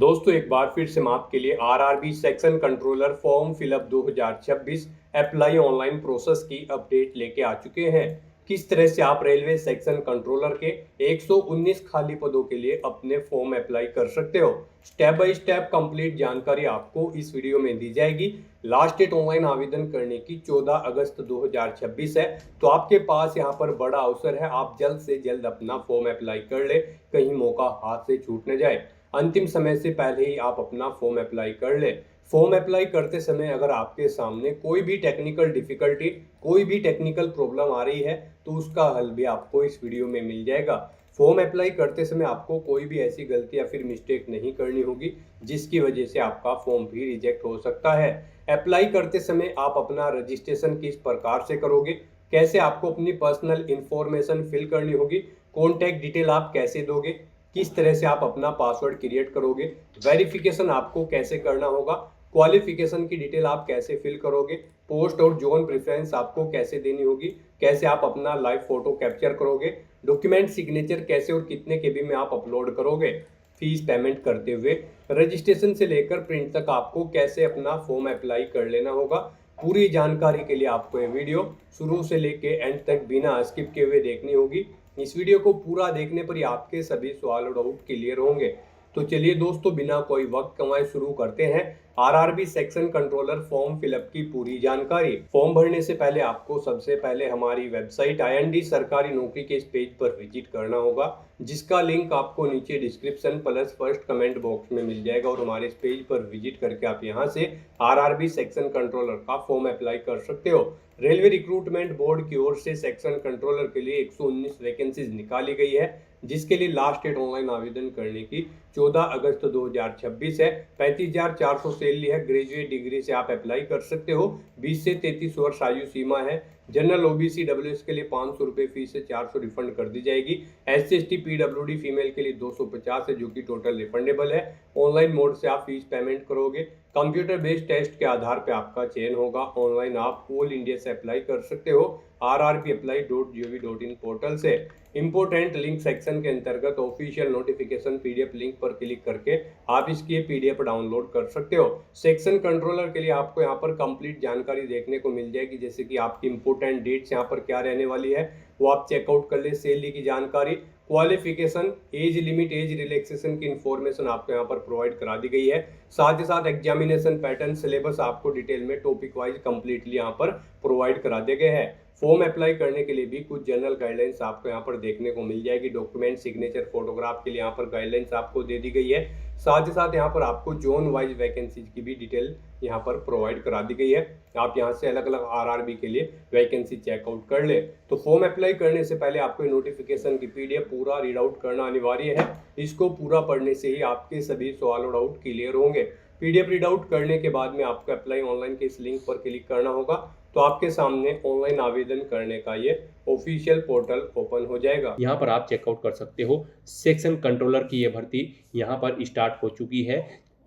दोस्तों एक बार फिर से मैं आपके लिए RRB section controller form fill up 2026 apply online process की अपडेट लेके आ चुके हैं। किस तरह से आप रेलवे सेक्शन कंट्रोलर के 119 खाली पदों के लिए अपने फॉर्म अप्लाई कर सकते हो। स्टेप बाय स्टेप कंप्लीट जानकारी आपको इस वीडियो में दी जाएगी। लास्ट डेट ऑनलाइन आवेदन करने की 14 अगस्त 2026 है, तो आपके पास यहाँ पर बड़ा अवसर है। आप जल्द से जल्द अपना फॉर्म अप्लाई कर ले, कहीं मौका हाथ से छूट न जाए। अंतिम समय से पहले ही आप अपना फॉर्म अप्लाई कर ले। फॉर्म अप्लाई करते समय अगर आपके सामने कोई भी टेक्निकल डिफिकल्टी, कोई भी टेक्निकल प्रॉब्लम आ रही है, तो उसका हल भी आपको इस वीडियो में मिल जाएगा। फॉर्म अप्लाई करते समय आपको कोई भी ऐसी गलती या फिर मिस्टेक नहीं करनी होगी जिसकी वजह से आपका फॉर्म भी रिजेक्ट हो सकता है। अप्लाई करते समय आप अपना रजिस्ट्रेशन किस प्रकार से करोगे, कैसे आपको अपनी पर्सनल इंफॉर्मेशन फिल करनी होगी, कॉन्टैक्ट डिटेल आप कैसे दोगे, किस तरह से आप अपना पासवर्ड क्रिएट करोगे, वेरिफिकेशन आपको कैसे करना होगा, क्वालिफिकेशन की डिटेल आप कैसे फिल करोगे, पोस्ट और जोन प्रेफरेंस आपको कैसे देनी होगी, कैसे आप अपना लाइव फोटो कैप्चर करोगे, डॉक्यूमेंट सिग्नेचर कैसे और कितने केबी में आप अपलोड करोगे, फीस पेमेंट करते हुए, रजिस्ट्रेशन से लेकर प्रिंट तक आपको कैसे अपना फॉर्म अप्लाई कर लेना होगा। पूरी जानकारी के लिए आपको ये वीडियो शुरू से लेके एंड तक बिना स्किप किए हुए देखनी होगी। इस वीडियो को पूरा देखने पर ही आपके सभी सवाल और डाउट क्लियर होंगे। तो चलिए दोस्तों, बिना कोई वक्त कमाए शुरू करते हैं RRB section controller form fill up की पूरी जानकारी। फॉर्म भरने से पहले आपको सबसे पहले हमारी वेबसाइट IND सरकारी नौकरी के इस पेज पर विजिट करना होगा, जिसका लिंक आपको नीचे description plus first comment box में मिल जाएगा। और हमारे इस पेज पर विजिट करके आप यहां से आरआरबी सेक्शन कंट्रोलर का फॉर्म अप्लाई कर सकते हो। रेलवे रिक्रूटमेंट बोर्ड की ओर से सेक्शन कंट्रोलर के लिए 119 वैकेंसीज निकाली गई है, जिसके लिए लास्ट डेट ऑनलाइन आवेदन करने की 14 अगस्त 2026 है। 35,400 सैलरी है। ग्रेजुएट डिग्री से आप अप्लाई कर सकते हो। 20 से 33 वर्ष आयु सीमा है। जनरल OBC WS के लिए 500 रुपये फीस है, 400 रिफंड कर दी जाएगी। SC ST PWD फीमेल के लिए 250 है, जो कि टोटल रिफंडेबल है। ऑनलाइन मोड से आप फीस पेमेंट करोगे। कंप्यूटर बेस्ड टेस्ट के आधार पर आपका चयन होगा। ऑनलाइन आप ऑल इंडिया से अप्लाई कर सकते हो rrbapply.gov.in पोर्टल से। इंपोर्टेंट लिंक सेक्शन के अंतर्गत ऑफिशियल नोटिफिकेशन PDF लिंक पर क्लिक करके आप इसकी PDF डाउनलोड कर सकते हो। सेक्शन कंट्रोलर के लिए आपको यहाँ पर कंप्लीट जानकारी देखने को मिल जाएगी, जैसे कि आपकी इंपोर्टेंट डेट्स यहाँ पर क्या रहने वाली है वो आप चेकआउट कर ले। सैलरी की जानकारी, qualification, age limit, age relaxation की इंफॉर्मेशन आपको यहाँ पर प्रोवाइड करा दी गई है। साथ ही साथ एग्जामिनेशन पैटर्न, सिलेबस आपको डिटेल में टॉपिक वाइज कंप्लीटली यहाँ पर प्रोवाइड करा दिए गए हैं। फॉर्म अप्लाई करने के लिए भी कुछ जनरल गाइडलाइंस आपको यहाँ पर देखने को मिल जाएगी। डॉक्यूमेंट सिग्नेचर, फोटोग्राफ के लिए यहाँ पर गाइडलाइंस आपको दे दी गई है। साथ ही साथ यहाँ पर आपको जोन वाइज वैकेंसीज की भी डिटेल यहाँ पर प्रोवाइड करा दी गई है। आप यहाँ से अलग अलग आरआरबी के लिए वैकेंसी चेकआउट कर ले। तो फॉर्म अप्लाई करने से पहले आपको नोटिफिकेशन की PDF पूरा रीड आउट करना अनिवार्य है। इसको पूरा पढ़ने से ही आपके सभी सवाल और डाउट क्लियर होंगे। PDF रीड आउट करने के बाद में आपको अप्लाई ऑनलाइन के इस लिंक पर क्लिक करना होगा, तो आपके सामने ऑनलाइन आवेदन करने का ये ऑफिशियल पोर्टल ओपन हो जाएगा। यहाँ पर आप चेकआउट कर सकते हो। सेक्शन कंट्रोलर की ये भर्ती यहाँ पर स्टार्ट हो चुकी है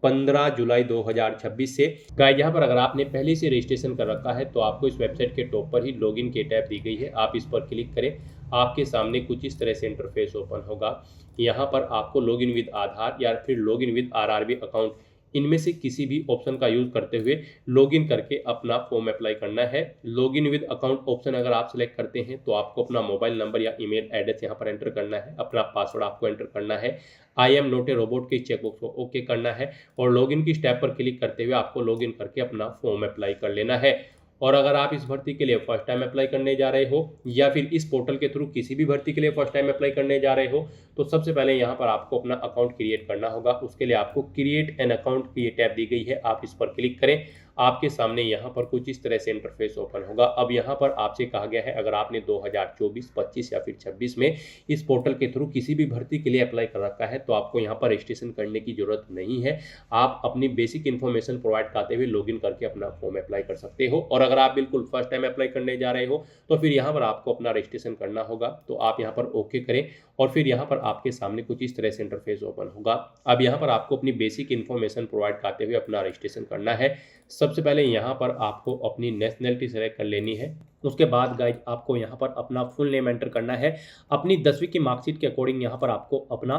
15 जुलाई 2026 से। गाइस, यहाँ पर अगर आपने पहले से रजिस्ट्रेशन कर रखा है तो आपको इस वेबसाइट के टॉप पर ही लॉगिन की टैब दी गई है, आप इस पर क्लिक करें। आपके सामने कुछ इस तरह से इंटरफेस ओपन होगा। यहाँ पर आपको लॉगिन विद आधार या फिर लॉगिन विद आरआरबी अकाउंट, इनमें से किसी भी ऑप्शन का यूज करते हुए लॉगिन करके अपना फॉर्म अप्लाई करना है। लॉगिन विद अकाउंट ऑप्शन अगर आप सिलेक्ट करते हैं तो आपको अपना मोबाइल नंबर या ईमेल एड्रेस यहाँ पर एंटर करना है। अपना पासवर्ड आपको एंटर करना है। I am not a robot के चेकबॉक्स को ओके करना है और लॉगिन की स्टेप पर क्लिक करते हुए आपको लॉगिन करके अपना फॉर्म अप्लाई कर लेना है। और अगर आप इस भर्ती के लिए फर्स्ट टाइम अप्लाई करने जा रहे हो या फिर इस पोर्टल के थ्रू किसी भी भर्ती के लिए फर्स्ट टाइम अप्लाई करने जा रहे हो, तो सबसे पहले यहाँ पर आपको अपना अकाउंट क्रिएट करना होगा। उसके लिए आपको क्रिएट एन अकाउंट की ये टैब दी गई है, आप इस पर क्लिक करें। आपके सामने यहाँ पर कुछ इस तरह से इंटरफेस ओपन होगा। अब यहाँ पर आपसे कहा गया है अगर आपने 2024, 25 या फिर 26 में इस पोर्टल के थ्रू किसी भी भर्ती के लिए अप्लाई कर रखा है तो आपको यहाँ पर रजिस्ट्रेशन करने की जरूरत नहीं है। आप अपनी बेसिक इन्फॉर्मेशन प्रोवाइड कराते हुए लॉगिन करके अपना फॉर्म अप्लाई कर सकते हो। और अगर आप बिल्कुल फर्स्ट टाइम अप्लाई करने जा रहे हो तो फिर यहाँ पर आपको अपना रजिस्ट्रेशन करना होगा, तो आप यहाँ पर ओके करें और फिर यहाँ पर आपके सामने कुछ इस तरह से इंटरफेस ओपन होगा। अब यहाँ पर आपको अपनी बेसिक इन्फॉर्मेशन प्रोवाइड कराते हुए अपना रजिस्ट्रेशन करना है। सबसे पहले यहाँ पर आपको अपनी नेशनैलिटी सेलेक्ट कर लेनी है। उसके बाद गाइज आपको यहाँ पर अपना फुल नेम एंटर करना है। अपनी 10वीं की मार्कशीट के अकॉर्डिंग यहाँ पर आपको अपना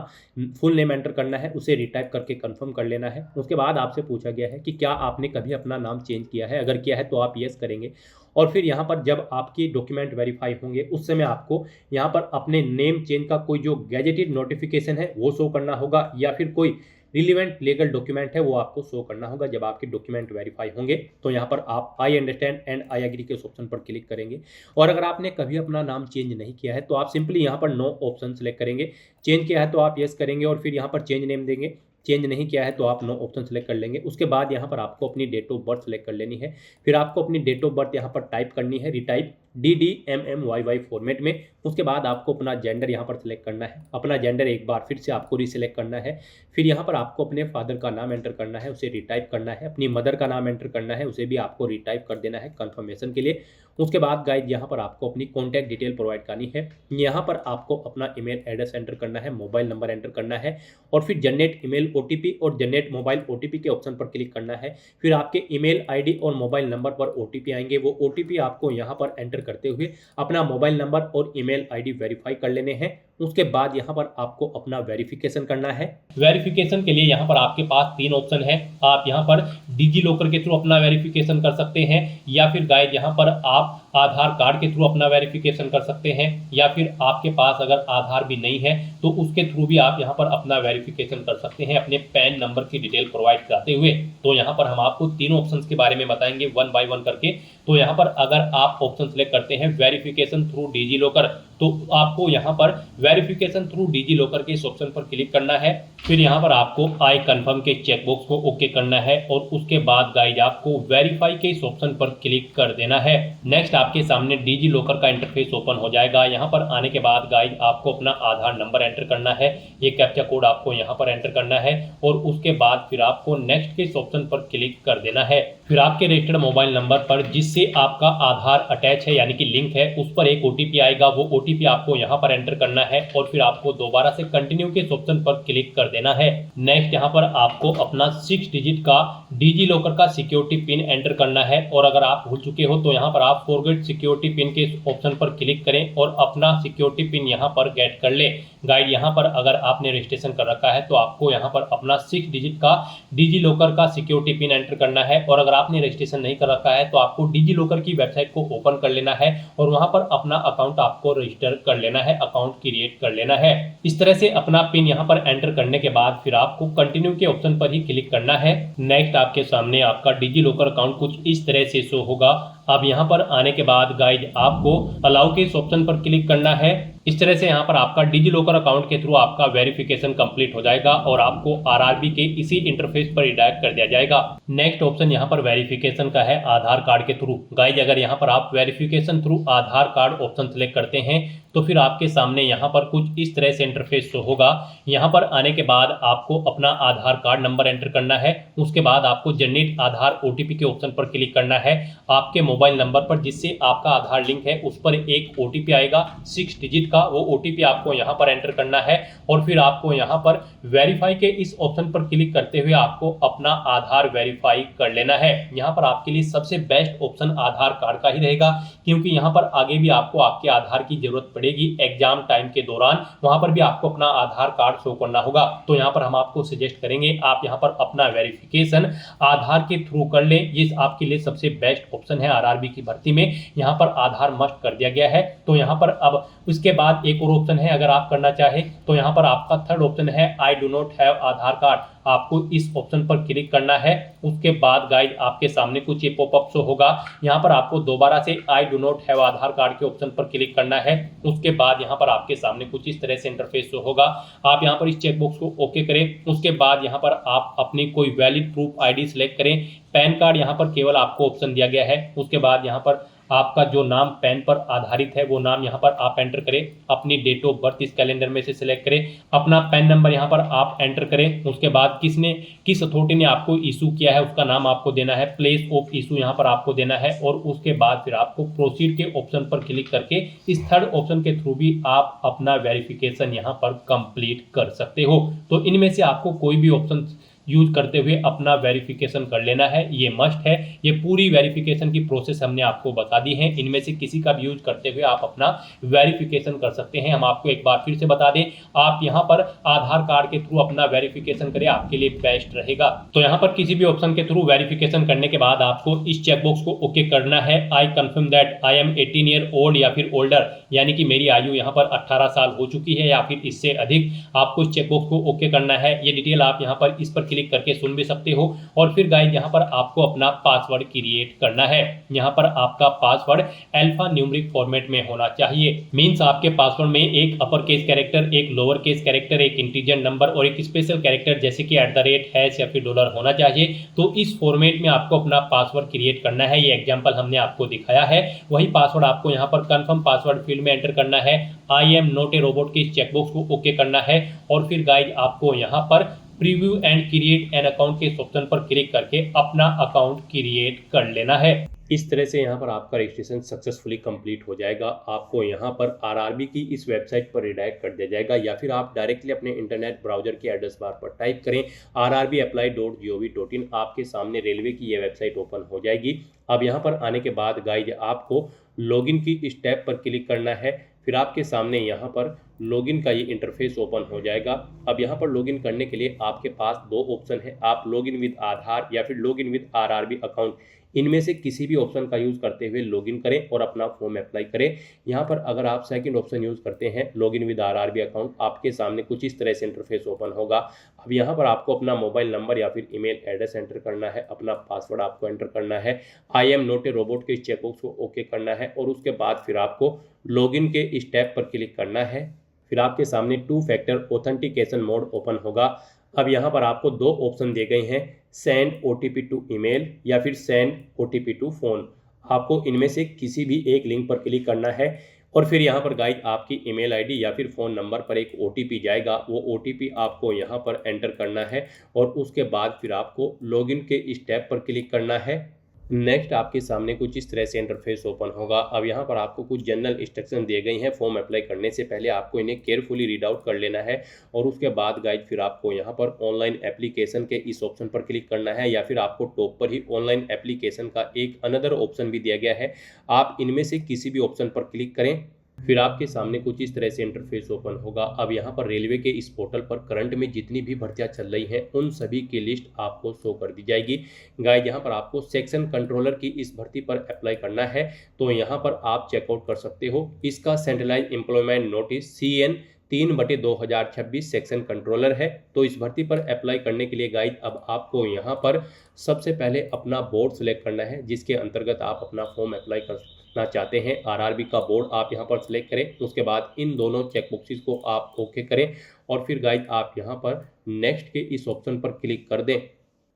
फुल नेम एंटर करना है, उसे रिटाइप करके कंफर्म कर लेना है। उसके बाद आपसे पूछा गया है कि क्या आपने कभी अपना नाम चेंज किया है, अगर किया है तो आप यस करेंगे। और फिर यहाँ पर जब आपकी डॉक्यूमेंट वेरीफाई होंगे उस समय आपको यहाँ पर अपने नेम चेंज का कोई जो गैजेटेड नोटिफिकेशन है वो शो करना होगा, या फिर कोई रिलीवेंट लीगल डॉक्यूमेंट है वो आपको शो करना होगा। जब आपके डॉक्यूमेंट वेरीफाई होंगे तो यहाँ पर आप I understand and I agree के ऑप्शन पर क्लिक करेंगे। और अगर आपने कभी अपना नाम चेंज नहीं किया है तो आप सिंपली यहाँ पर नो ऑप्शन सेलेक्ट करेंगे। चेंज किया है तो आप यस करेंगे और फिर यहाँ पर चेंज नेम देंगे। चेंज नहीं किया है तो आप नो ऑप्शन सेलेक्ट कर लेंगे। उसके बाद यहाँ पर आपको अपनी डेट ऑफ बर्थ सेलेक्ट कर लेनी है। फिर आपको अपनी डेट ऑफ बर्थ यहाँ पर टाइप करनी है, रिटाइप DDMMYY फॉर्मेट में। उसके बाद आपको अपना जेंडर यहाँ पर सिलेक्ट करना है। अपना जेंडर एक बार फिर से आपको रीसिलेक्ट करना है। फिर यहाँ पर आपको अपने फादर का नाम एंटर करना है, उसे रिटाइप करना है। अपनी मदर का नाम एंटर करना है, उसे भी आपको रिटाइप कर देना है कंफर्मेशन के लिए। उसके बाद गाइज यहाँ पर आपको अपनी कॉन्टैक्ट डिटेल प्रोवाइड करनी है। यहाँ पर आपको अपना ईमेल एड्रेस एंटर करना है, मोबाइल नंबर एंटर करना है और फिर जनरेट ईमेल OTP और जनरेट मोबाइल OTP के ऑप्शन पर क्लिक करना है। फिर आपके ईमेल ID और मोबाइल नंबर पर OTP आएंगे। वो OTP आपको यहाँ पर एंटर करते हुए अपना मोबाइल नंबर और ईमेल ID वेरीफाई कर लेने हैं। उसके बाद यहाँ पर आपको अपना वेरिफिकेशन करना है। वेरिफिकेशन के लिए यहाँ पर आपके पास 3 ऑप्शन है। आप यहाँ पर डिजी लॉकर के थ्रू अपना वेरिफिकेशन कर सकते हैं, या फिर गाइज यहाँ पर आप आधार कार्ड के थ्रू अपना वेरिफिकेशन कर सकते हैं, या फिर आपके पास अगर आधार भी नहीं है तो उसके थ्रू भी आप यहाँ पर अपना वेरिफिकेशन कर सकते हैं अपने पैन नंबर की डिटेल प्रोवाइड कराते हुए। तो यहाँ पर हम आपको तीनों ऑप्शंस के बारे में बताएंगे 1 बाय 1 करके। तो यहाँ पर अगर आप ऑप्शन सेलेक्ट करते हैं वेरिफिकेशन थ्रू डिजी लॉकर, तो आपको यहाँ पर वेरिफिकेशन थ्रू डिजी लॉकर के इस ऑप्शन पर क्लिक करना है। फिर यहाँ पर आपको आई कंफर्म के चेकबॉक्स को ओके करना है और उसके बाद गाइज आपको वेरीफाई के इस ऑप्शन पर क्लिक कर देना है। नेक्स्ट आपके सामने डिजी लॉकर का इंटरफेस ओपन हो जाएगा। यहाँ पर आने के बाद गाइज आपको अपना आधार नंबर एंटर करना है, ये कैप्चा कोड आपको यहाँ पर एंटर करना है और उसके बाद फिर आपको नेक्स्ट के इस ऑप्शन पर क्लिक कर देना है। फिर आपके रजिस्टर्ड मोबाइल नंबर पर जिससे आपका आधार अटैच है यानी कि लिंक है, उस पर एक OTP आएगा। वो OTP आपको यहाँ पर एंटर करना है और फिर आपको दोबारा से कंटिन्यू के इस ऑप्शन पर क्लिक कर देना है। नेक्स्ट यहाँ पर आपको अपना 6 डिजिट का डिजी लॉकर का सिक्योरिटी पिन एंटर करना है, और अगर आप भूल चुके हो तो यहाँ पर आप फॉरगेट सिक्योरिटी पिन के इस ऑप्शन पर क्लिक करें और अपना सिक्योरिटी पिन यहाँ पर गेट कर ले। गाइड यहाँ पर अगर आपने रजिस्ट्रेशन कर रखा है तो आपको यहाँ पर अपना 6 डिजिट का डिजी लॉकर का सिक्योरिटी पिन एंटर करना है, और अगर आपने रजिस्ट्रेशन नहीं कर रखा है तो आपको डिजी लॉकर की वेबसाइट को ओपन कर लेना है और वहां पर अपना अकाउंट आपको रजिस्टर कर लेना है, अकाउंट क्रिएट कर लेना है। इस तरह से अपना पिन यहाँ पर एंटर करने के बाद फिर आपको कंटिन्यू के ऑप्शन पर ही क्लिक करना है। नेक्स्ट आपके सामने आपका डिजी लॉकर अकाउंट कुछ इस तरह से शो होगा। अब यहाँ पर आने के बाद गाइज आपको अलाउ के इस ऑप्शन पर क्लिक करना है। इस तरह से यहाँ पर आपका डिजी लॉकर अकाउंट के थ्रू आपका वेरिफिकेशन कंप्लीट हो जाएगा और आपको आरआरबी के इसी इंटरफेस पर रिडायरेक्ट कर दिया जाएगा। नेक्स्ट ऑप्शन यहाँ पर वेरिफिकेशन का है आधार कार्ड के थ्रू। गाइज अगर यहाँ पर आप वेरिफिकेशन थ्रू आधार कार्ड ऑप्शन सेलेक्ट करते हैं तो फिर आपके सामने यहाँ पर कुछ इस तरह से इंटरफेस शो होगा। यहाँ पर आने के बाद आपको अपना आधार कार्ड नंबर एंटर करना है। उसके बाद आपको जनरेट आधार OTP के ऑप्शन पर क्लिक करना है। आपके मोबाइल नंबर पर जिससे आपका आधार लिंक है उस पर एक OTP आएगा 6 डिजिट का, वो OTP आपको यहाँ पर एंटर करना है और फिर आपको यहाँ पर वेरीफाई के इस ऑप्शन पर क्लिक करते हुए आपको अपना आधार वेरीफाई कर लेना है। यहाँ पर आपके लिए सबसे बेस्ट ऑप्शन आधार कार्ड का ही रहेगा, क्योंकि यहाँ पर आगे भी आपको आपके आधार की जरूरत पड़ेगी एग्जाम टाइम के दौरान, वहां पर भी आपको अपना आधार कार्ड शो करना होगा। तो यहाँ पर हम आपको सजेस्ट करेंगे आप यहाँ पर अपना वेरिफिकेशन आधार के थ्रू कर लें। ये आपके लिए सबसे बेस्ट ऑप्शन है। आरआरबी की भर्ती में यहाँ पर आधार मस्ट कर दिया गया है। तो यहाँ पर अब उसके बाद एक और ऑप्शन है, अगर आप करना चाहे तो यहाँ पर आपका थर्ड ऑप्शन है I do not have Aadhaar card. आपको इस ऑप्शन पर क्लिक करना है। उसके बाद गाइड आपके सामने कुछ ये पॉपअप शो होगा। यहाँ पर आपको दोबारा से I do not have Aadhaar card के ऑप्शन पर क्लिक करना है। उसके बाद यहाँ पर आपके सामने कुछ इस तरह से इंटरफेस शो होगा। आप यहाँ पर इस चेकबॉक्स को ओके करें। उसके बाद यहाँ पर आप अपनी कोई वैलिड प्रूफ ID सिलेक्ट करें। पैन कार्ड यहाँ पर केवल आपको ऑप्शन दिया गया है। उसके बाद यहाँ पर आपका जो नाम पैन पर आधारित है वो नाम यहाँ पर आप एंटर करें। अपनी डेट ऑफ बर्थ इस कैलेंडर में से सिलेक्ट करें। अपना पैन नंबर यहाँ पर आप एंटर करें। उसके बाद किस अथॉरिटी ने आपको इशू किया है उसका नाम आपको देना है। प्लेस ऑफ इशू यहाँ पर आपको देना है और उसके बाद फिर आपको प्रोसीड के ऑप्शन पर क्लिक करके इस थर्ड ऑप्शन के थ्रू भी आप अपना वेरिफिकेशन यहाँ पर कंप्लीट कर सकते हो। तो इनमें से आपको कोई भी ऑप्शन यूज करते हुए अपना वेरिफिकेशन कर लेना है, ये मस्ट है। ये पूरी वेरिफिकेशन की प्रोसेस हमने आपको बता दी है, इनमें से किसी का भी यूज करते हुए आप अपना वेरिफिकेशन कर सकते हैं। हम आपको एक बार फिर से बता दें, आप यहाँ पर आधार कार्ड के थ्रू अपना वेरिफिकेशन करें, आपके लिए बेस्ट रहेगा। तो यहाँ पर किसी भी ऑप्शन के थ्रू वेरिफिकेशन करने के बाद आपको इस चेकबॉक्स को ओके करना है, I confirm that I am 18 year old या फिर ओल्डर, यानी कि मेरी आयु यहाँ पर 18 साल हो चुकी है या फिर इससे अधिक। आपको इस चेकबॉक्स को ओके करना है। ये डिटेल आप यहाँ पर इस पर क्लिक करके सुन भी सकते हो। और फिर गाइस यहाँ पर आपको अपना पासवर्ड क्रिएट करना है। यहाँ पर आपका पासवर्ड अल्फा न्यूमेरिक फॉर्मेट में होना चाहिए। मींस आपके पासवर्ड में एक अपर केस कैरेक्टर, एक लोअर केस कैरेक्टर, एक इंटीजर नंबर और एक स्पेशल कैरेक्टर जैसे कि @ हैश या फिर डॉलर होना चाहिए। तो इस फॉर्मेट में आपको अपना पासवर्ड क्रिएट करना है। ये एग्जांपल हमने आपको दिखाया है। वही पासवर्ड आपको यहाँ पर कंफर्म पासवर्ड फील्ड में एंटर करना है। I am not a robot के इस चेकबॉक्स को ओके करना है। और फिर गाइस आपको यहाँ पर preview and create an account के ऑप्शन पर क्लिक करके अपना अकाउंट क्रिएट कर लेना है। इस तरह से यहाँ पर आपका रजिस्ट्रेशन सक्सेसफुली कंप्लीट हो जाएगा। आपको यहाँ पर आरआरबी की इस वेबसाइट पर रिडायरेक्ट कर दिया जाएगा, या फिर आप डायरेक्टली अपने इंटरनेट ब्राउजर के एड्रेस बार पर टाइप करें rrbapply.gov.in। आपके सामने रेलवे की ये वेबसाइट ओपन हो जाएगी। अब यहाँ पर आने के बाद गाइज आपको लॉगिन की इस टैब पर क्लिक करना है। फिर आपके सामने यहाँ पर लॉगिन का ये इंटरफेस ओपन हो जाएगा। अब यहाँ पर लॉगिन करने के लिए आपके पास दो ऑप्शन है, आप लॉगिन विद आधार या फिर लॉगिन विद आरआरबी अकाउंट, इनमें से किसी भी ऑप्शन का यूज़ करते हुए लॉगिन करें और अपना फॉर्म अप्लाई करें। यहाँ पर अगर आप सेकंड ऑप्शन यूज़ करते हैं लॉगिन विद आरआरबी अकाउंट, आपके सामने कुछ इस तरह से इंटरफेस ओपन होगा। अब यहाँ पर आपको अपना मोबाइल नंबर या फिर ईमेल एड्रेस एंटर करना है, अपना पासवर्ड आपको एंटर करना है, I am not a robot के इस चेकबॉक्स को ओके करना है और उसके बाद फिर आपको लॉगिन के इस टैब पर क्लिक करना है। फिर आपके सामने 2 फैक्टर ऑथेंटिकेशन मोड ओपन होगा। अब यहाँ पर आपको दो ऑप्शन दिए गए हैं, सेंड ओटीपी टू ईमेल या फिर सेंड ओटीपी टू फ़ोन। आपको इनमें से किसी भी एक लिंक पर क्लिक करना है और फिर यहाँ पर गाइड आपकी ईमेल आईडी या फिर फ़ोन नंबर पर एक ओटीपी जाएगा। वो ओटीपी आपको यहाँ पर एंटर करना है और उसके बाद फिर आपको लॉगिन के इस टैब पर क्लिक करना है। नेक्स्ट आपके सामने कुछ इस तरह से इंटरफेस ओपन होगा। अब यहाँ पर आपको कुछ जनरल इंस्ट्रक्शन दिए गए हैं। फॉर्म अप्लाई करने से पहले आपको इन्हें केयरफुली रीड आउट कर लेना है और उसके बाद गाइड फिर आपको यहाँ पर ऑनलाइन एप्लीकेशन के इस ऑप्शन पर क्लिक करना है, या फिर आपको टॉप पर ही ऑनलाइन एप्लीकेशन का एक अनदर ऑप्शन भी दिया गया है, आप इनमें से किसी भी ऑप्शन पर क्लिक करें। फिर आपके सामने कुछ इस तरह से इंटरफेस ओपन होगा। अब यहाँ पर रेलवे के इस पोर्टल पर करंट में जितनी भी भर्तियां चल रही हैं उन सभी की लिस्ट आपको शो कर दी जाएगी। गाइस यहाँ पर आपको सेक्शन कंट्रोलर की इस भर्ती पर अप्लाई करना है, तो यहाँ पर आप चेकआउट कर सकते हो। इसका centralise employment notice CN 3/2026 section controller है। तो इस भर्ती पर अप्लाई करने के लिए गाइड अब आपको यहाँ पर सबसे पहले अपना बोर्ड सेलेक्ट करना है जिसके अंतर्गत आप अपना फॉर्म अप्लाई करना चाहते हैं। आरआरबी का बोर्ड आप यहाँ पर सेलेक्ट करें, उसके बाद इन दोनों चेकबॉक्सेस को आप ओके करें और फिर गाइड आप यहाँ पर नेक्स्ट के इस ऑप्शन पर क्लिक कर दें।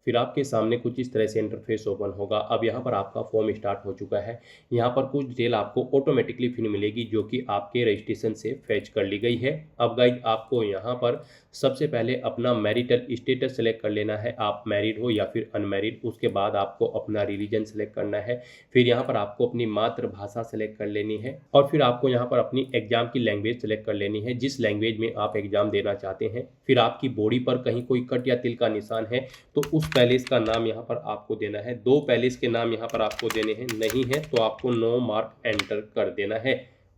फिर आपके सामने कुछ इस तरह से इंटरफेस ओपन होगा। अब यहाँ पर आपका फॉर्म स्टार्ट हो चुका है। यहाँ पर कुछ डिटेल आपको ऑटोमेटिकली फिर मिलेगी जो कि आपके रजिस्ट्रेशन से फैच कर ली गई है। अब गाइज आपको यहाँ पर सबसे पहले अपना मैरिटल स्टेटस सेलेक्ट कर लेना है, आप मैरिड हो या फिर अनमैरिड। उसके बाद आपको अपना रिलीजन सेलेक्ट करना है। फिर यहाँ पर आपको अपनी मातृभाषा सेलेक्ट कर लेनी है और फिर आपको यहाँ पर अपनी एग्जाम की लैंग्वेज सेलेक्ट कर लेनी है, जिस लैंग्वेज में आप एग्जाम देना चाहते हैं। फिर आपकी बॉडी पर कहीं कोई कट या तिल का निशान है तो उस पैलेस का नाम यहाँ पर आपको देना है। 2 पैलेस के नाम यहाँ पर आपको देने हैं, नहीं है तो आपको नो मार्क एंटर कर देना है।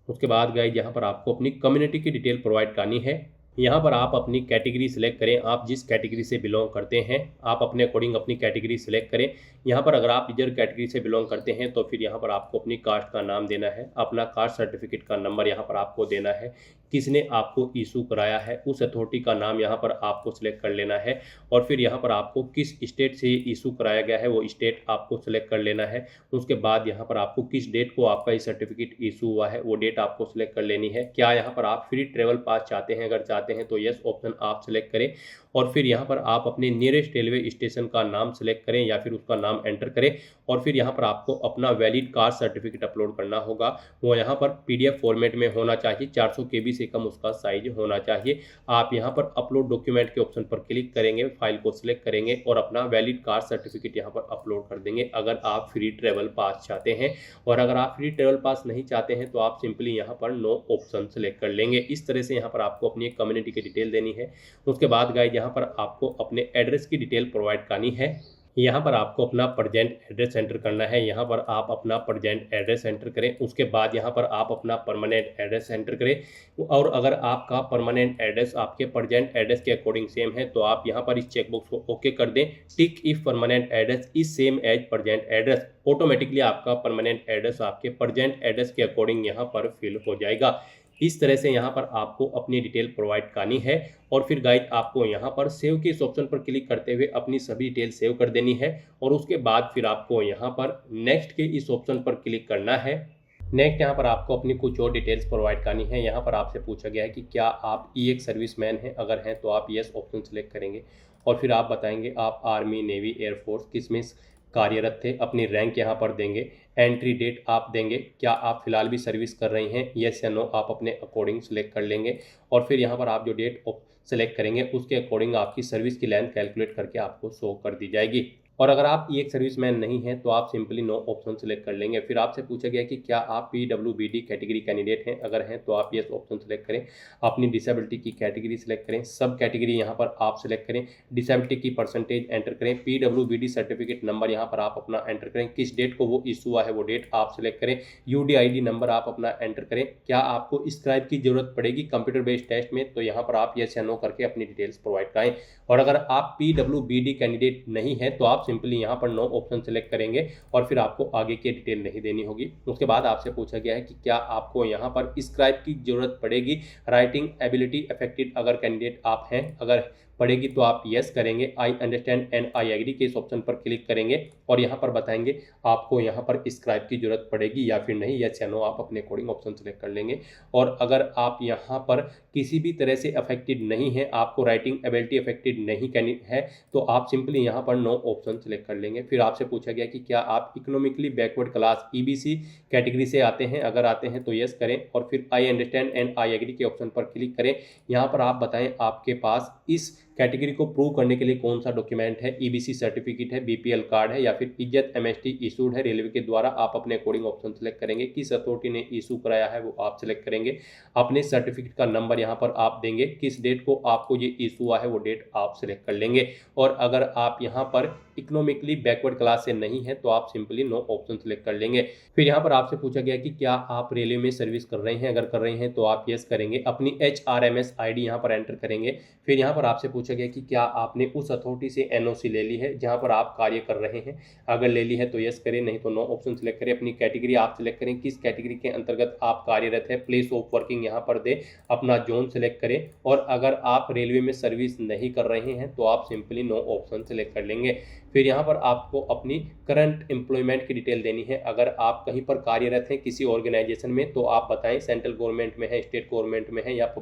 उसके बाद गाइज यहाँ पर आपको अपनी कम्युनिटी की डिटेल प्रोवाइड करनी है। यहाँ पर आप अपनी कैटेगरी सिलेक्ट करें, आप जिस कैटेगरी से बिलोंग करते हैं आप अपने अकॉर्डिंग अपनी कैटेगरी सिलेक्ट करें। यहाँ पर अगर आप रिजर्व कैटेगरी से बिलोंग करते हैं तो फिर यहाँ पर आपको अपनी कास्ट का नाम देना है, अपना कास्ट सर्टिफिकेट का नंबर यहाँ पर आपको देना है, किसने आपको इशू कराया है उस अथॉरिटी का नाम यहाँ पर आपको सिलेक्ट कर लेना है और फिर यहाँ पर आपको किस स्टेट से इशू कराया गया है वो स्टेट आपको सिलेक्ट कर लेना है। उसके बाद यहाँ पर आपको किस डेट को आपका ये सर्टिफिकेट इशू हुआ है वो डेट आपको सिलेक्ट कर लेनी है। क्या यहाँ पर आप फ्री ट्रेवल पास चाहते हैं, अगर चाहते हैं तो यस ऑप्शन आप सिलेक्ट करें और फिर यहाँ पर आप अपने नियरेस्ट रेलवे स्टेशन का नाम सेलेक्ट करें या फिर उसका नाम एंटर करें और फिर यहाँ पर आपको अपना वैलिड कास्ट सर्टिफिकेट अपलोड करना होगा। वो यहाँ पर PDF फॉर्मेट में होना चाहिए, 400 KB से कम उसका साइज होना चाहिए। आप यहाँ पर अपलोड डॉक्यूमेंट के ऑप्शन पर क्लिक करेंगे, फाइल को सिलेक्ट करेंगे और अपना वैलिड कास्ट सर्टिफिकेट यहाँ पर अपलोड कर देंगे अगर आप फ्री ट्रेवल पास चाहते हैं। और अगर आप फ्री ट्रेवल पास नहीं चाहते हैं तो आप सिंपली यहाँ पर नो ऑप्शन सेलेक्ट कर लेंगे। इस तरह से यहाँ पर आपको अपनी कम्युनिटी की डिटेल देनी है। उसके बाद गाइड यहाँ पर आपको अपने एड्रेस की डिटेल प्रोवाइड करनी है। यहाँ पर आपको अपना प्रेजेंट एड्रेस एंटर करना है। यहाँ पर आप अपना प्रेजेंट एड्रेस एंटर करें, उसके बाद यहाँ पर आप अपना परमानेंट एड्रेस एंटर करें। और अगर आपका परमानेंट एड्रेस आपके प्रेजेंट एड्रेस के अकॉर्डिंग सेम है तो आप यहाँ पर इस चेकबॉक्स को ओके कर दें, tick if permanent address is same as present address. Automatically आपका परमानेंट एड्रेस आपके प्रेजेंट एड्रेस के अकॉर्डिंग यहाँ पर फिल हो जाएगा। इस तरह से यहाँ पर आपको अपनी डिटेल प्रोवाइड करनी है। और फिर गाइड आपको यहाँ पर सेव के इस ऑप्शन पर क्लिक करते हुए अपनी सभी डिटेल सेव कर देनी है। और उसके बाद फिर आपको यहाँ पर नेक्स्ट के इस ऑप्शन पर क्लिक करना है। नेक्स्ट यहाँ पर आपको अपनी कुछ और डिटेल्स प्रोवाइड करनी है। यहाँ पर आपसे पूछा गया है कि क्या आप एक सर्विसमैन हैं, अगर हैं तो आप यस ऑप्शन सेलेक्ट करेंगे। और फिर आप बताएंगे आप आर्मी, नेवी, एयरफोर्स किस में कार्यरत थे, अपनी रैंक यहाँ पर देंगे, एंट्री डेट आप देंगे, क्या आप फिलहाल भी सर्विस कर रही हैं, यस या नो आप अपने अकॉर्डिंग सेलेक्ट कर लेंगे। और फिर यहाँ पर आप जो डेट सेलेक्ट करेंगे उसके अकॉर्डिंग आपकी सर्विस की लेंथ कैलकुलेट करके आपको शो कर दी जाएगी। और अगर आप एक सर्विसमैन नहीं हैं तो आप सिंपली नो ऑप्शन सेलेक्ट कर लेंगे। फिर आपसे पूछा गया कि क्या आप PWBD कैटेगरी कैंडिडेट हैं, अगर हैं तो आप यस ऑप्शन सेलेक्ट करें। अपनी डिसेबिलिटी की कैटेगरी सेलेक्ट करें, सब कैटेगरी यहाँ पर आप सेलेक्ट करें, डिसेबिलिटी की परसेंटेज एंटर करें, PWBD सर्टिफिकेट नंबर यहाँ पर आप अपना एंटर करें, किस डेट को वो इशू हुआ है वो डेट आप सेलेक्ट करें, UDID नंबर आप अपना एंटर करें। क्या आपको स्क्राइब की जरूरत पड़ेगी कंप्यूटर बेस्ड टेस्ट में, तो यहाँ पर आप यस या नो करके अपनी डिटेल्स प्रोवाइड कराएं। और अगर आप PWBD कैंडिडेट नहीं है तो आप सिंपली यहाँ पर नो ऑप्शन सेलेक्ट करेंगे और फिर आपको आगे की डिटेल नहीं देनी होगी। उसके बाद आपसे पूछा गया है कि क्या आपको यहाँ पर स्क्राइब की जरूरत पड़ेगी, राइटिंग एबिलिटी अफेक्टेड अगर कैंडिडेट आप हैं, अगर पड़ेगी तो आप यस करेंगे, I understand and I agree के इस ऑप्शन पर क्लिक करेंगे और यहाँ पर बताएंगे आपको यहाँ पर स्क्राइब की जरूरत पड़ेगी या फिर नहीं, यस या नो आप अपने अकॉर्डिंग ऑप्शन सेलेक्ट कर लेंगे। और अगर आप यहाँ पर किसी भी तरह से अफेक्टेड नहीं है, आपको राइटिंग एबिलिटी अफेक्टेड नहीं करनी है, तो आप सिंपली यहाँ पर नो ऑप्शन सेलेक्ट कर लेंगे। फिर आपसे पूछा गया कि क्या आप economically backward class EBC category से आते हैं, अगर आते हैं तो यस करें और फिर I understand and I agree के ऑप्शन पर क्लिक करें। यहाँ पर आप बताएं आपके पास इस कैटेगरी को प्रूव करने के लिए कौन सा डॉक्यूमेंट है, EBC सर्टिफिकेट है, BPL कार्ड है या फिर इज्जत MST इशूड है रेलवे के द्वारा, आप अपने अकॉर्डिंग ऑप्शन सेलेक्ट करेंगे। किस अथॉरिटी ने इशू कराया है वो आप सेलेक्ट करेंगे, अपने सर्टिफिकेट का नंबर यहाँ पर आप देंगे, किस डेट को आपको ये इशू हुआ है वो डेट आप सेलेक्ट कर लेंगे। और अगर आप यहाँ पर इकोनॉमिकली बैकवर्ड क्लास से नहीं है तो आप सिंपली नो ऑप्शन सेलेक्ट कर लेंगे। फिर यहाँ पर आपसे पूछा गया कि क्या आप रेलवे में सर्विस कर रहे हैं, अगर कर रहे हैं तो आप यस करेंगे, अपनी HRMS ID यहाँ पर एंटर करेंगे। फिर यहाँ पर आपसे पूछा गया कि क्या आपने उस अथॉरिटी से NOC ले ली है जहाँ पर आप कार्य कर रहे हैं, अगर ले ली है तो यस करें, नहीं तो नो ऑप्शन सेलेक्ट करें। अपनी कैटेगरी आप सेलेक्ट करें, किस कैटेगरी के अंतर्गत आप कार्यरत है, प्लेस ऑफ वर्किंग यहाँ पर दें, अपना जोन सेलेक्ट करें। और अगर आप रेलवे में सर्विस नहीं कर रहे हैं तो आप सिंपली नो ऑप्शन सेलेक्ट कर लेंगे। फिर यहाँ पर आपको अपनी करंट एम्प्लॉयमेंट की डिटेल देनी है, अगर आप कहीं पर कार्यरत हैं किसी ऑर्गेनाइजेशन में तो आप बताएं सेंट्रल गवर्नमेंट में है, स्टेट गवर्नमेंट में है या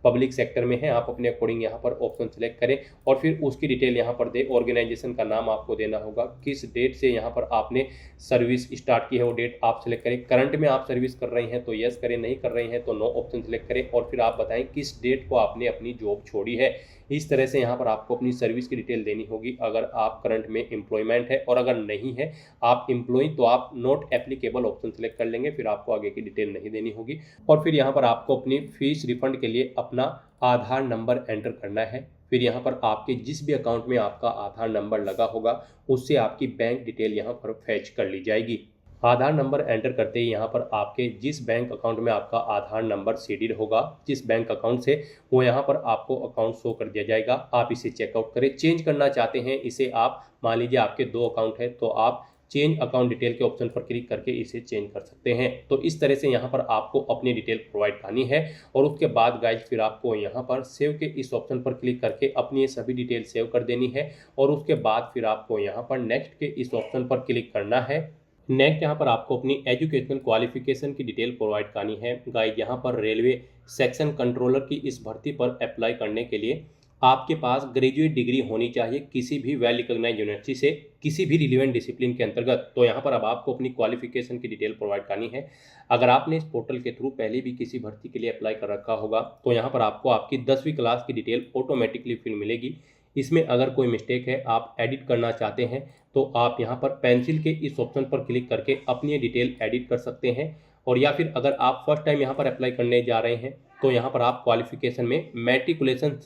पब्लिक सेक्टर में है, आप अपने अकॉर्डिंग यहाँ पर ऑप्शन सेलेक्ट करें और फिर उसकी डिटेल यहाँ पर दे। ऑर्गेनाइजेशन का नाम आपको देना होगा, किस डेट से यहाँ पर आपने सर्विस स्टार्ट की है वो डेट आप सेलेक्ट करें। करंट में आप सर्विस कर रहे हैं तो यस करें, नहीं कर रहे हैं तो नो ऑप्शन सेलेक्ट करें और फिर आप बताएं किस डेट को आपने अपनी जॉब छोड़ी है। इस तरह से यहाँ पर आपको अपनी सर्विस की डिटेल देनी होगी, अगर आप करंट में एम्प्लॉयमेंट है, और अगर नहीं है आप एम्प्लॉय तो आप नॉट एप्लीकेबल ऑप्शन सेलेक्ट कर लेंगे, फिर आपको आगे की डिटेल नहीं देनी होगी। और फिर यहाँ पर आपको अपनी फीस रिफंड के लिए अपना आधार नंबर एंटर करना है। फिर यहाँ पर आपके जिस भी अकाउंट में आपका आधार नंबर लगा होगा उससे आपकी बैंक डिटेल यहाँ पर फैच कर ली जाएगी। आधार नंबर एंटर करते ही यहाँ पर आपके जिस बैंक अकाउंट में आपका आधार नंबर सीडेड होगा, जिस बैंक अकाउंट से, वो यहाँ पर आपको अकाउंट शो कर दिया जाएगा। आप इसे चेकआउट करें। चेंज करना चाहते हैं इसे आप, मान लीजिए आपके 2 अकाउंट है तो आप चेंज अकाउंट डिटेल के ऑप्शन पर क्लिक करके इसे चेंज कर सकते हैं। तो इस तरह से यहाँ पर आपको अपनी डिटेल प्रोवाइड करनी है और उसके बाद गाइस फिर आपको यहाँ पर सेव के इस ऑप्शन पर क्लिक करके अपनी ये सभी डिटेल सेव कर देनी है और उसके बाद फिर आपको यहाँ पर नेक्स्ट के इस ऑप्शन पर क्लिक करना है। नेक्स्ट यहाँ पर आपको अपनी एजुकेशनल क्वालिफिकेशन की डिटेल प्रोवाइड करनी है। गाइस यहाँ पर रेलवे सेक्शन कंट्रोलर की इस भर्ती पर अप्लाई करने के लिए आपके पास ग्रेजुएट डिग्री होनी चाहिए किसी भी वेल रिकॉग्नाइज्ड यूनिवर्सिटी से, किसी भी रिलेवेंट डिसिप्लिन के अंतर्गत। तो यहाँ पर अब आपको अपनी क्वालिफिकेशन की डिटेल प्रोवाइड करनी है। अगर आपने इस पोर्टल के थ्रू पहले भी किसी भर्ती के लिए अप्लाई कर रखा होगा तो यहाँ पर आपको आपकी 10वीं क्लास की डिटेल ऑटोमेटिकली फिर मिलेगी। इसमें अगर कोई मिस्टेक है, आप एडिट करना चाहते हैं तो आप यहाँ पर पेंसिल के इस ऑप्शन पर क्लिक करके अपनी डिटेल एडिट कर सकते हैं। और या फिर अगर आप फर्स्ट टाइम यहाँ पर अप्लाई करने जा रहे हैं तो यहाँ पर आप क्वालिफिकेशन में मैट्रिकुलेशन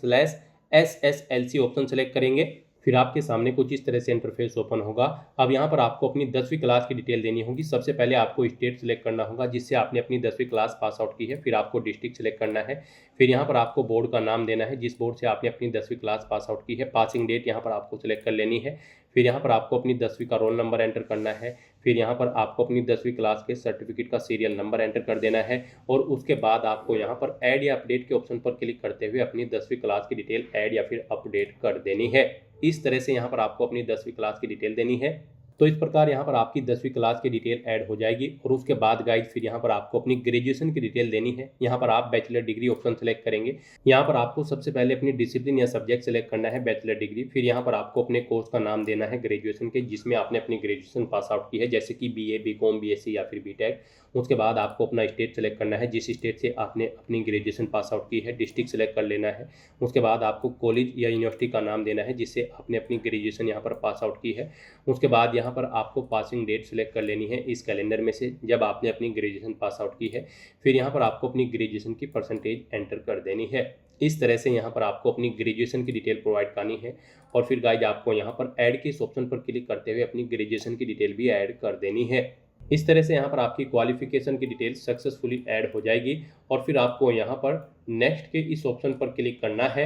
SSLC ऑप्शन सेलेक्ट करेंगे। फिर आपके सामने कुछ इस तरह से इंटरफेस ओपन होगा। अब यहाँ पर आपको अपनी 10वीं क्लास की डिटेल देनी होगी। सबसे पहले आपको स्टेट सेलेक्ट करना होगा जिससे आपने अपनी 10वीं क्लास पास आउट की है। फिर आपको डिस्ट्रिक्ट सेलेक्ट करना है। फिर यहाँ पर आपको बोर्ड का नाम देना है जिस बोर्ड से आपने अपनी 10वीं क्लास पास आउट की है। पासिंग डेट यहाँ पर आपको सेलेक्ट कर लेनी है। फिर यहाँ पर आपको अपनी 10वीं का रोल नंबर एंटर करना है। फिर यहाँ पर आपको अपनी 10वीं क्लास के सर्टिफिकेट का सीरियल नंबर एंटर कर देना है और उसके बाद आपको यहाँ पर ऐड या अपडेट के ऑप्शन पर क्लिक करते हुए अपनी 10वीं क्लास की डिटेल ऐड या फिर अपडेट कर देनी है। इस तरह से यहाँ पर आपको अपनी 10वीं क्लास की डिटेल देनी है। तो इस प्रकार यहाँ पर आपकी 10वीं क्लास की डिटेल ऐड हो जाएगी और उसके बाद गाइज फिर यहाँ पर आपको अपनी ग्रेजुएशन की डिटेल देनी है। यहाँ पर आप बैचलर डिग्री ऑप्शन सेलेक्ट करेंगे। यहाँ पर आपको सबसे पहले अपनी डिसिप्लिन या सब्जेक्ट सेलेक्ट करना है बैचलर डिग्री। फिर यहाँ पर आपको अपने कोर्स का नाम देना है ग्रेजुएशन के जिसमें आपने अपनी ग्रेजुएशन पास आउट की है, जैसे कि BA, BCom, BSc या फिर BTech। उसके बाद आपको अपना स्टेट सेलेक्ट करना है जिस स्टेट से आपने अपनी ग्रेजुएशन पास आउट की है। डिस्ट्रिक्ट सेलेक्ट कर लेना है। उसके बाद आपको कॉलेज या यूनिवर्सिटी का नाम देना है जिससे आपने अपनी ग्रेजुएशन यहाँ पर पास आउट की है। उसके बाद यहाँ पर आपको पासिंग डेट सेलेक्ट कर लेनी है इस कैलेंडर में से जब आपने अपनी ग्रेजुएशन पास आउट की है। फिर यहाँ पर आपको अपनी ग्रेजुएशन की परसेंटेज एंटर कर देनी है। इस तरह से यहाँ पर आपको अपनी ग्रेजुएशन की डिटेल प्रोवाइड करनी है और फिर गाइज आपको यहाँ पर ऐड के इस ऑप्शन पर क्लिक करते हुए अपनी ग्रेजुएशन की डिटेल भी ऐड कर देनी है। इस तरह से यहाँ पर आपकी क्वालिफिकेशन की डिटेल सक्सेसफुली ऐड हो जाएगी और फिर आपको यहाँ पर नेक्स्ट के इस ऑप्शन पर क्लिक करना है।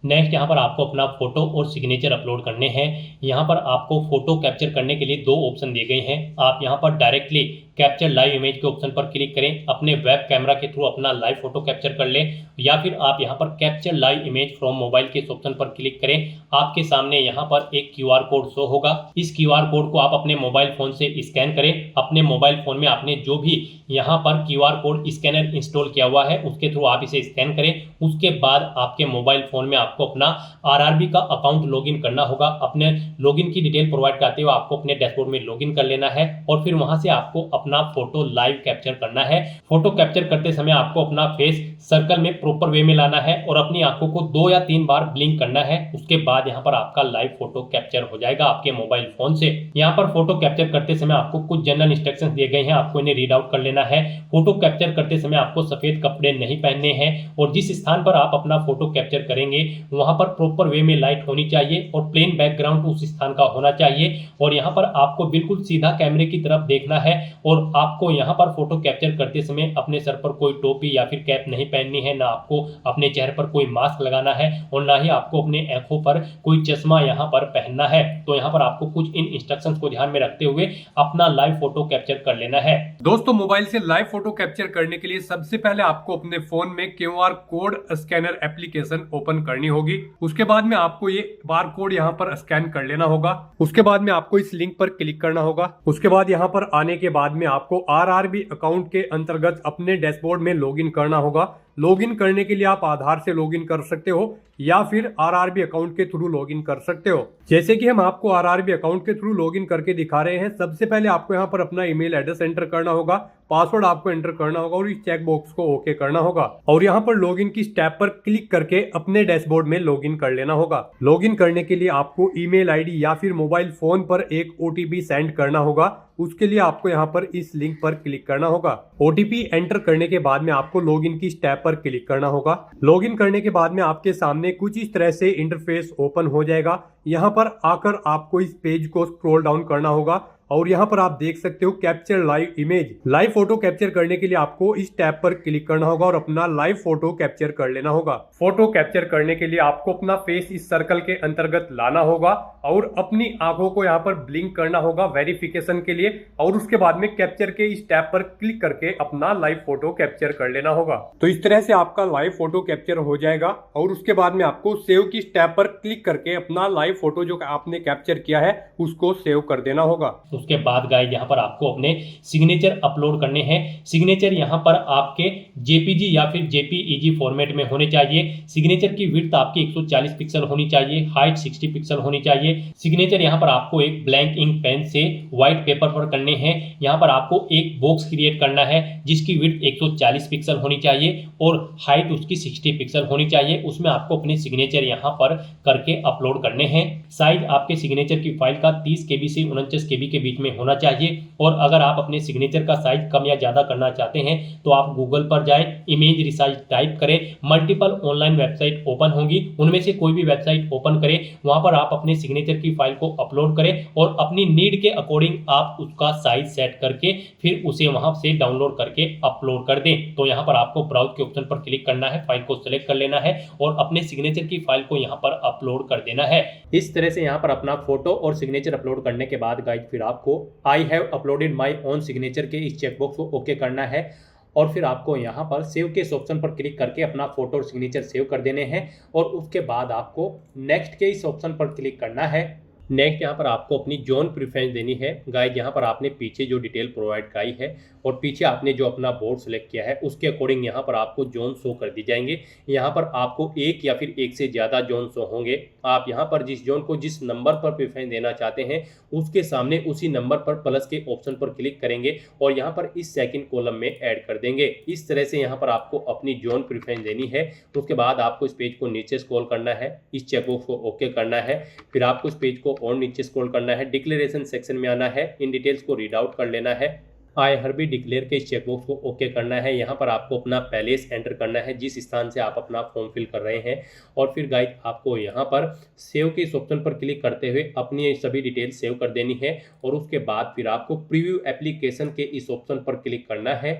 नेक्स्ट यहाँ पर आपको अपना फोटो और सिग्नेचर अपलोड करने हैं। यहाँ पर आपको फोटो कैप्चर करने के लिए 2 ऑप्शन दिए गए हैं। आप यहाँ पर डायरेक्टली कैप्चर लाइव इमेज के ऑप्शन पर क्लिक करें, अपने वेब कैमरा के थ्रू अपना लाइव फोटो कैप्चर कर लें, या फिर आप यहाँ पर capture live image from mobile के इस ऑप्शन पर क्लिक करें। आपके सामने यहाँ पर एक QR कोड शो होगा। इस QR कोड को आप अपने मोबाइल फोन से स्कैन करें। अपने मोबाइल फोन में आपने जो भी यहाँ पर QR कोड स्कैनर इंस्टॉल किया हुआ है उसके थ्रू आप इसे स्कैन करें। उसके बाद आपके मोबाइल फोन में आपको अपना RRB का अकाउंट लॉगिन करना होगा। अपने लॉगिन की डिटेल प्रोवाइड करते हुए आपको अपने डैशबोर्ड में लॉगिन कर लेना है और फिर वहां से आपको अपना फोटो लाइव कैप्चर करना है। फोटो कैप्चर करते समय आपको अपना फेस सर्कल में प्रॉपर वे में लाना है और अपनी आंखों को 2 या 3 बार ब्लिंक करना है। उसके बाद यहाँ पर आपका लाइव फोटो कैप्चर हो जाएगा आपके मोबाइल फोन से। यहाँ पर फोटो कैप्चर करते समय आपको कुछ जनरल इंस्ट्रक्शंस दिए गए हैं, आपको इन्हें रीड आउट कर लेना है। फोटो कैप्चर करते समय आपको सफेद कपड़े नहीं पहनने हैं और जिस स्थान पर आप अपना फोटो कैप्चर करेंगे वहां पर प्रॉपर वे में लाइट होनी चाहिए और प्लेन बैकग्राउंड उस स्थान का होना चाहिए। और यहाँ पर आपको बिल्कुल सीधा कैमरे की तरफ देखना है और आपको यहाँ पर फोटो कैप्चर करते समय अपने सर पर कोई टोपी या फिर कैप नहीं पहननी है, ना आपको अपने चेहरे पर कोई मास्क लगाना है और ना ही आपको अपने आंखों पर कोई चश्मा यहाँ पर पहनना है। तो यहाँ पर आपको कुछ इन इंस्ट्रक्शंस को ध्यान में रखते हुए अपना लाइव फोटो कैप्चर कर लेना है। दोस्तों, मोबाइल से लाइव फोटो कैप्चर करने के लिए सबसे पहले आपको अपने फोन में QR code scanner application open करनी होगी। उसके बाद में आपको ये बार कोड यहाँ पर स्कैन कर लेना होगा। उसके बाद में आपको इस लिंक पर क्लिक करना होगा। उसके बाद यहाँ पर आने के बाद में आपको RRB अकाउंट के अंतर्गत अपने डैशबोर्ड में लॉगिन करना होगा। लॉगिन करने के लिए आप आधार से लॉगिन कर सकते हो या फिर RRB अकाउंट के थ्रू लॉगिन कर सकते हो। जैसे कि हम आपको RRB अकाउंट के थ्रू लॉगिन करके दिखा रहे हैं। सबसे पहले आपको यहाँ पर अपना ईमेल एड्रेस एंटर करना होगा, पासवर्ड आपको एंटर करना होगा और इस चेक बॉक्स को ओके करना होगा और यहाँ पर लॉगिन की स्टेप पर क्लिक करके अपने डैशबोर्ड में लॉगिन कर लेना होगा। लॉगिन करने के लिए आपको ईमेल आईडी या फिर मोबाइल फोन पर एक OTP सेंड करना होगा। उसके लिए आपको यहाँ पर इस लिंक पर क्लिक करना होगा। OTP एंटर करने के बाद में आपको लॉगिन की स्टेप पर क्लिक करना होगा। लॉगिन करने के बाद में आपके सामने कुछ इस तरह से इंटरफेस ओपन हो जाएगा। यहाँ पर आकर आपको इस पेज को स्क्रॉल डाउन करना होगा और यहाँ पर आप देख सकते हो capture live image. Live photo capture करने के लिए आपको इस टैब पर क्लिक करना होगा और अपना लाइव फोटो कैप्चर कर लेना होगा। फोटो कैप्चर करने के लिए आपको अपना फेस इस सर्कल के अंतर्गत लाना होगा और अपनी आंखों को यहाँ पर ब्लिंक करना होगा वेरिफिकेशन के लिए और उसके बाद में कैप्चर के इस टैब पर क्लिक करके अपना लाइव फोटो कैप्चर कर लेना होगा। तो इस तरह से आपका लाइव फोटो कैप्चर हो जाएगा और उसके बाद में आपको सेव की टैब पर क्लिक करके अपना लाइव फोटो जो आपने कैप्चर किया है उसको सेव कर देना होगा। उसके बाद गाइस यहाँ पर आपको अपने सिग्नेचर अपलोड करने हैं। सिग्नेचर यहाँ पर आपके JPG या फिर JPEG फॉर्मेट में होने चाहिए। सिग्नेचर की विड्थ आपकी 140 पिक्सल होनी चाहिए, हाइट 60 पिक्सल होनी चाहिए। सिग्नेचर यहाँ पर आपको एक ब्लैंक इंक पेन से व्हाइट पेपर पर करने हैं। यहाँ पर आपको एक बॉक्स क्रिएट करना है जिसकी विड्थ 140 पिक्सल होनी चाहिए और हाइट उसकी 60 पिक्सल होनी चाहिए। उसमें आपको अपने सिग्नेचर यहाँ पर करके अपलोड करने हैं। साइज आपके सिग्नेचर की फाइल का 30 KB से 49 KB के बीच में होना चाहिए। और अगर आप अपने सिग्नेचर का साइज कम या ज़्यादा करना चाहते हैं तो आप गूगल पर जाएं, इमेज रिसाइज टाइप करें, मल्टीपल ऑनलाइन वेबसाइट ओपन होंगी, उनमें से कोई भी वेबसाइट ओपन करें, वहां पर आप अपने सिग्नेचर की फाइल को अपलोड करें और अपनी नीड के अकॉर्डिंग आप उसका साइज सेट करके फिर उसे वहां से डाउनलोड करके अपलोड कर दें। तो यहाँ पर आपको ब्राउज के ऑप्शन पर क्लिक करना है, फाइल को सिलेक्ट कर लेना है और अपने सिग्नेचर की फाइल को यहाँ पर अपलोड कर देना है। इस तरह से यहाँ पर अपना फोटो और सिग्नेचर अपलोड करने के बाद गाइज फिर आपको I have uploaded my own signature के इस चेकबॉक्स को ओके करना है और फिर आपको यहाँ पर सेव के इस ऑप्शन पर क्लिक करके अपना फोटो और सिग्नेचर सेव कर देने हैं और उसके बाद आपको नेक्स्ट के इस ऑप्शन पर क्लिक करना है। नेक्स्ट यहाँ पर आपको अपनी जोन प्रेफरेंस देनी है। गाइज यहाँ पर आपने पीछे जो डिटेल प्रोवाइड कराई है और पीछे आपने जो अपना बोर्ड सेलेक्ट किया है उसके अकॉर्डिंग यहाँ पर आपको जोन शो कर दी जाएंगे। यहाँ पर आपको एक या फिर एक से ज़्यादा जोन शो होंगे। आप यहाँ पर जिस जोन को जिस नंबर पर प्रेफरेंस देना चाहते हैं उसके सामने उसी नंबर पर प्लस के ऑप्शन पर क्लिक करेंगे और यहाँ पर इस सेकंड कॉलम में ऐड कर देंगे। इस तरह से यहाँ पर आपको अपनी जोन प्रेफरेंस देनी है। उसके बाद आपको इस पेज को नीचे स्क्रॉल करना है, इस चेकबॉक्स को ओके करना है, फिर आपको इस पेज को और नीचे स्क्रॉल करना है, डिक्लेरेशन सेक्शन में आना है, इन डिटेल्स को रीड आउट कर लेना है, आई हरबी डिक्लेयर के इस चेकबॉक्स को ओके करना है। यहाँ पर आपको अपना पैलेस एंटर करना है जिस स्थान से आप अपना फॉर्म फिल कर रहे हैं और फिर गाइड आपको यहाँ पर सेव के इस ऑप्शन पर क्लिक करते हुए अपनी सभी डिटेल सेव कर देनी है और उसके बाद फिर आपको प्रीव्यू एप्लीकेशन के इस ऑप्शन पर क्लिक करना है।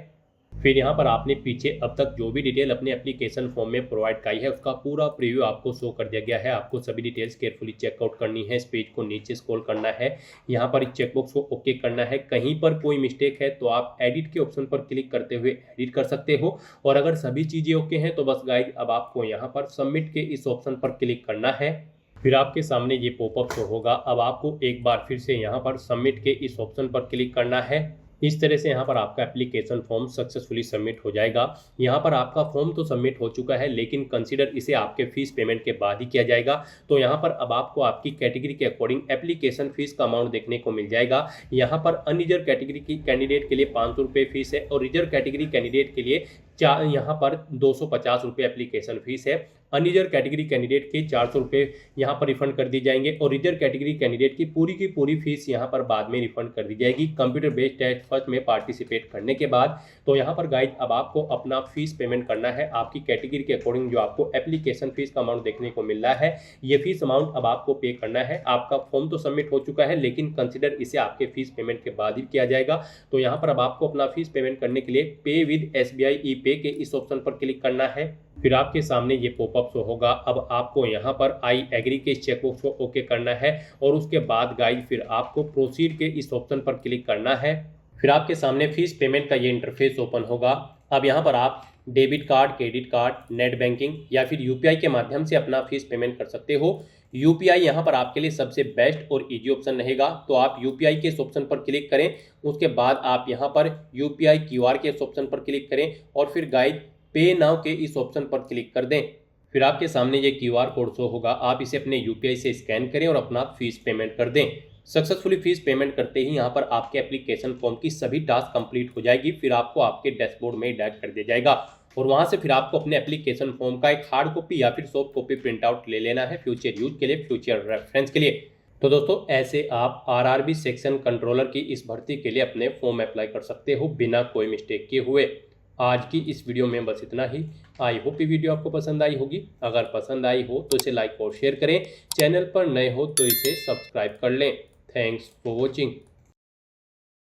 फिर यहाँ पर आपने पीछे अब तक जो भी डिटेल अपने एप्लीकेशन फॉर्म में प्रोवाइड कराई है उसका पूरा प्रीव्यू आपको शो कर दिया गया है। आपको सभी डिटेल्स केयरफुली चेकआउट करनी है, इस पेज को नीचे स्क्रॉल करना है, यहाँ पर इस चेकबॉक्स को ओके करना है। कहीं पर कोई मिस्टेक है तो आप एडिट के ऑप्शन पर क्लिक करते हुए एडिट कर सकते हो और अगर सभी चीज़ें ओके हैं तो बस गाइड अब आपको यहाँ पर सबमिट के इस ऑप्शन पर क्लिक करना है। फिर आपके सामने ये पॉपअप शो होगा। अब आपको एक बार फिर से यहाँ पर सबमिट के इस ऑप्शन पर क्लिक करना है। इस तरह से यहाँ पर आपका एप्लीकेशन फॉर्म सक्सेसफुली सबमिट हो जाएगा। यहाँ पर आपका फॉर्म तो सबमिट हो चुका है लेकिन कंसीडर इसे आपके फीस पेमेंट के बाद ही किया जाएगा। तो यहाँ पर अब आपको आपकी कैटेगरी के अकॉर्डिंग एप्लीकेशन फीस का अमाउंट देखने को मिल जाएगा। यहाँ पर अनरिजर्व कैटेगरी की कैंडिडेट के लिए 500 रुपये फीस है और रिजर्व कैटेगरी कैंडिडेट के लिए यहाँ पर 250 रुपये एप्लीकेशन फीस है। अनरिजर्व कैटेगरी कैंडिडेट के 400 रुपये यहाँ पर रिफंड कर दी जाएंगे और रिजर्व कैटेगरी कैंडिडेट की पूरी फीस यहाँ पर बाद में रिफंड कर दी जाएगी कंप्यूटर बेस्ड टेस्ट फर्स्ट में पार्टिसिपेट करने के बाद। तो यहाँ पर गाइड अब आपको अपना फीस पेमेंट करना है आपकी कैटेगरी के अकॉर्डिंग। जो आपको एप्लीकेशन फीस का अमाउंट देखने को मिल रहा है ये फीस अमाउंट अब आपको पे करना है। आपका फॉर्म तो सबमिट हो चुका है लेकिन कंसिडर इसे आपके फीस पेमेंट के बाद ही किया जाएगा। तो यहाँ पर अब आपको अपना फीस पेमेंट करने के लिए पे विद SBI ई-पे के इस ऑप्शन पर क्लिक करना है। फिर आपके सामने ये पॉपअप शो होगा। अब आपको यहाँ पर आई एग्री के चेकबॉक्स को ओके करना है और उसके बाद गाइड फिर आपको प्रोसीड के इस ऑप्शन पर क्लिक करना है। फिर आपके सामने फीस पेमेंट का ये इंटरफेस ओपन होगा। अब यहाँ पर आप debit card, credit card, net banking या फिर UPI के माध्यम से अपना फीस पेमेंट कर सकते हो। UPI यहाँ पर आपके लिए सबसे बेस्ट और इजी ऑप्शन रहेगा। तो आप UPI के इस ऑप्शन पर क्लिक करें, उसके बाद आप यहाँ पर UPI QR के इस ऑप्शन पर क्लिक करें और फिर गाइड पे नाउ के इस ऑप्शन पर क्लिक कर दें। फिर आपके सामने ये QR कोड शो होगा। आप इसे अपने UPI से स्कैन करें और अपना फीस पेमेंट कर दें। सक्सेसफुली फीस पेमेंट करते ही यहाँ पर आपके एप्लीकेशन फॉर्म की सभी टास्क कंप्लीट हो जाएगी। फिर आपको आपके डैशबोर्ड में डायरेक्ट कर दिया जाएगा और वहाँ से फिर आपको अपने एप्लीकेशन फॉर्म का एक हार्ड कॉपी या फिर सॉफ्ट कॉपी प्रिंट आउट ले लेना है फ्यूचर यूज के लिए, फ्यूचर रेफरेंस के लिए। तो दोस्तों ऐसे आप RRB सेक्शन कंट्रोलर की इस भर्ती के लिए अपने फॉर्म अप्लाई कर सकते हो बिना कोई मिस्टेक किए हुए। आज की इस वीडियो में बस इतना ही। आई होप ये वीडियो आपको पसंद आई होगी। अगर पसंद आई हो तो इसे लाइक और शेयर करें। चैनल पर नए हो तो इसे सब्सक्राइब कर लें। Thanks for watching.